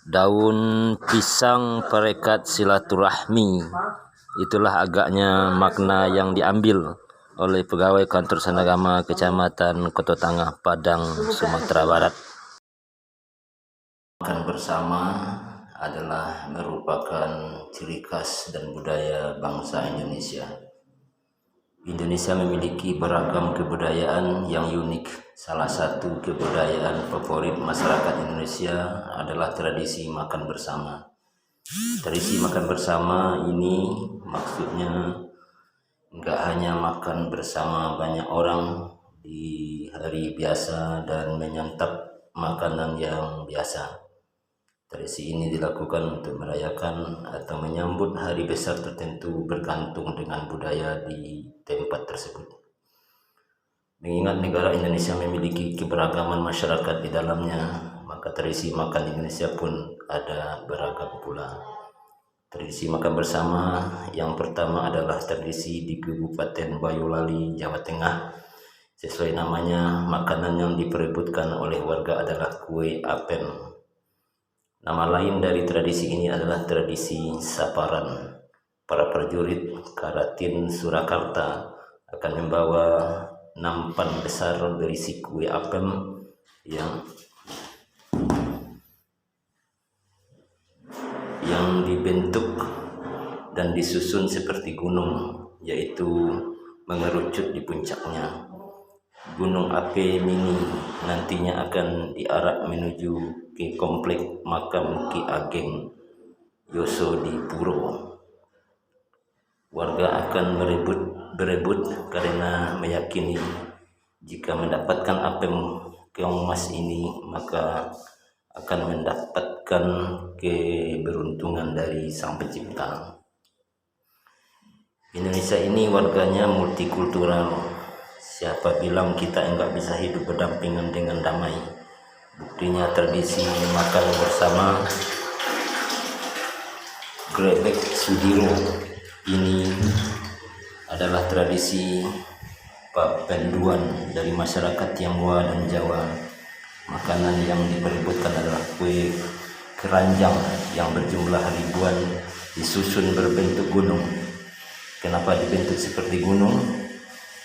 Daun pisang perekat silaturahmi. Itulah agaknya makna yang diambil oleh pegawai kantor Sanagama Kecamatan Koto Tangah, Padang, Sumatera Barat. Makan bersama adalah merupakan ciri khas dan budaya bangsa Indonesia. Indonesia memiliki beragam kebudayaan yang unik. Salah satu kebudayaan favorit masyarakat Indonesia adalah tradisi makan bersama. Tradisi makan bersama ini maksudnya enggak hanya makan bersama banyak orang di hari biasa dan menyantap makanan yang biasa. Tradisi ini dilakukan untuk merayakan atau menyambut hari besar tertentu bergantung dengan budaya di tempat tersebut. Mengingat negara Indonesia memiliki keberagaman masyarakat di dalamnya, maka tradisi makan Indonesia pun ada beragam pula. Tradisi makan bersama yang pertama adalah tradisi di Kabupaten Boyolali, Jawa Tengah. Sesuai namanya, makanan yang diperebutkan oleh warga adalah kue apen. Nama lain dari tradisi ini adalah tradisi saparan. Para prajurit Karatin Surakarta akan membawa nampan besar berisi kue apem yang dibentuk dan disusun seperti gunung, yaitu mengerucut di puncaknya. Gunung Ape Mini nantinya akan diarak menuju ke komplek makam Ki Ageng Yoso di Puro. Warga akan berebut karena meyakini jika mendapatkan apem keong emas ini maka akan mendapatkan keberuntungan dari Sang Pencipta. Indonesia ini warganya multikultural. Siapa bilang kita enggak bisa hidup berdampingan dengan damai? Buktinya tradisi makan bersama Grebek Sudiro ini adalah tradisi papenduan dari masyarakat Tionghoa dan Jawa. Makanan yang diperebutkan adalah kue keranjang yang berjumlah ribuan disusun berbentuk gunung. Kenapa dibentuk seperti gunung?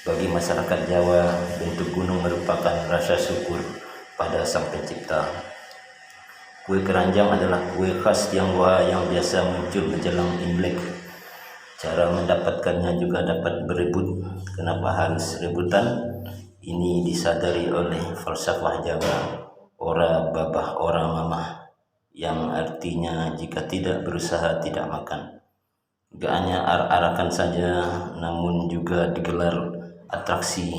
Bagi masyarakat Jawa, bentuk gunung merupakan rasa syukur pada Sang Pencipta. Kue keranjang adalah kue khas Tionghoa yang biasa muncul menjelang Imlek. Cara mendapatkannya juga dapat berebut. Kenapa harus rebutan? Ini disadari oleh falsafah Jawa, ora babah ora mamah, yang artinya jika tidak berusaha tidak makan. Gak hanya arak-arakan saja, namun juga digelar atraksi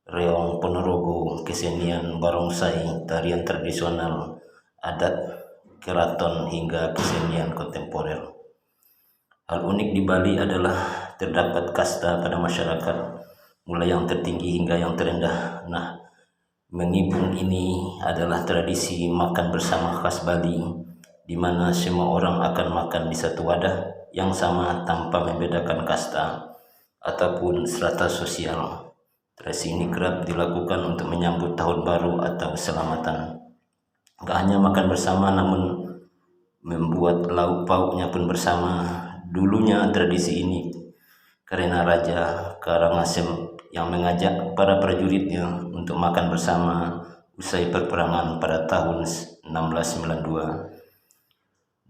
reong ponorogo, kesenian barongsai, tarian tradisional adat keraton hingga kesenian kontemporer. Hal unik di Bali adalah terdapat kasta pada masyarakat, mulai yang tertinggi hingga yang terendah. Nah, mengibung ini adalah tradisi makan bersama khas Bali, di mana semua orang akan makan di satu wadah yang sama tanpa membedakan kasta ataupun strata sosial. Tradisi ini kerap dilakukan untuk menyambut tahun baru atau keselamatan. Gak hanya makan bersama, namun membuat lauk pauknya pun bersama. Dulunya tradisi ini karena Raja Karangasem yang mengajak para prajuritnya untuk makan bersama usai perperangan pada tahun 1692.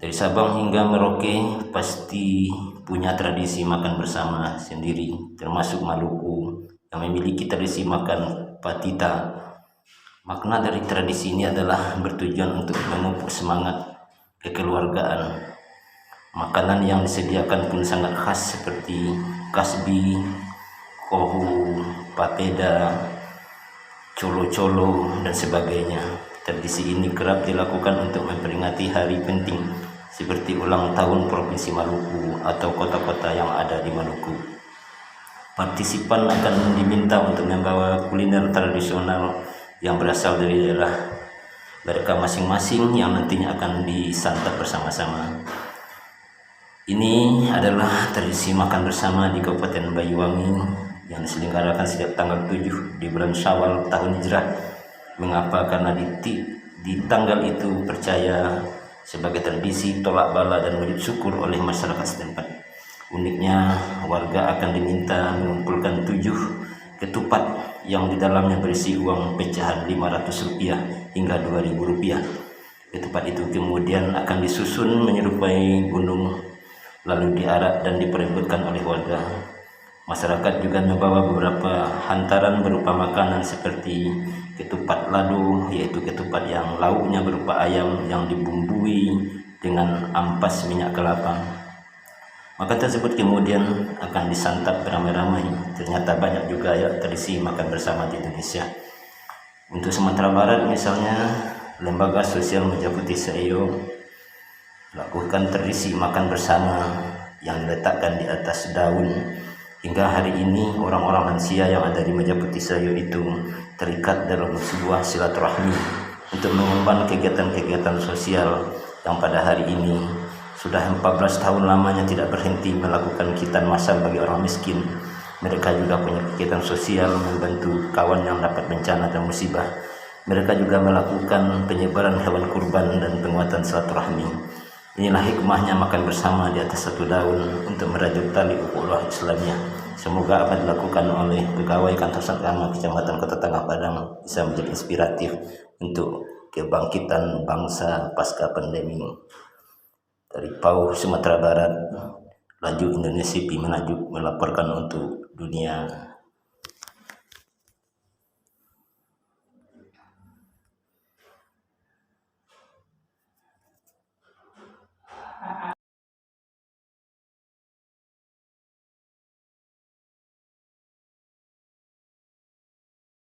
Dari Sabang hingga Merauke pasti punya tradisi makan bersama sendiri, termasuk Maluku yang memiliki tradisi makan patita. Makna dari tradisi ini adalah bertujuan untuk memupuk semangat kekeluargaan. Makanan yang disediakan pun sangat khas seperti kasbi, kohu, papeda, colo-colo, dan sebagainya. Tradisi ini kerap dilakukan untuk memperingati hari penting seperti ulang tahun Provinsi Maluku atau kota-kota yang ada di Maluku. Partisipan akan diminta untuk membawa kuliner tradisional yang berasal dari daerah mereka masing-masing yang nantinya akan disantap bersama-sama. Ini adalah tradisi makan bersama di Kabupaten Banyuwangi yang diselenggarakan setiap tanggal 7 di bulan Syawal tahun Hijrah. Mengapa? Karena di tanggal itu percaya sebagai tradisi tolak bala dan wujud syukur oleh masyarakat setempat. Uniknya, warga akan diminta mengumpulkan 7 ketupat yang di dalamnya berisi uang pecahan Rp500 hingga Rp2.000. Ketupat itu kemudian akan disusun menyerupai gunung, lalu diarak dan diperebutkan oleh warga. Masyarakat juga membawa beberapa hantaran berupa makanan seperti ketupat lado, yaitu ketupat yang lauknya berupa ayam yang dibumbui dengan ampas minyak kelapa. Makan tersebut kemudian akan disantap beramai-ramai. Ternyata banyak juga ya tradisi makan bersama di Indonesia. Untuk Sumatera Barat misalnya, Lembaga Sosial Meja Putih Seio lakukan tradisi makan bersama yang diletakkan di atas daun. Hingga hari ini orang-orang lansia yang ada di Meja Putih Seio itu terikat dalam sebuah silaturahmi untuk mengemban kegiatan-kegiatan sosial yang pada hari ini sudah 14 tahun lamanya tidak berhenti melakukan khitan massal bagi orang miskin. Mereka juga punya kegiatan sosial membantu kawan yang dapat bencana dan musibah. Mereka juga melakukan penyebaran hewan kurban dan penguatan silaturahmi. Inilah hikmahnya makan bersama di atas satu daun untuk merajut tali ukhuwah Islamiyah. Semoga apa dilakukan oleh pegawai kantor Satgama Kecamatan Kota Tengah Padang bisa menjadi inspiratif untuk kebangkitan bangsa pasca pandemi. Dari Pau, Sumatera Barat, Laju Indonesia Pi Menajuk melaporkan untuk dunia.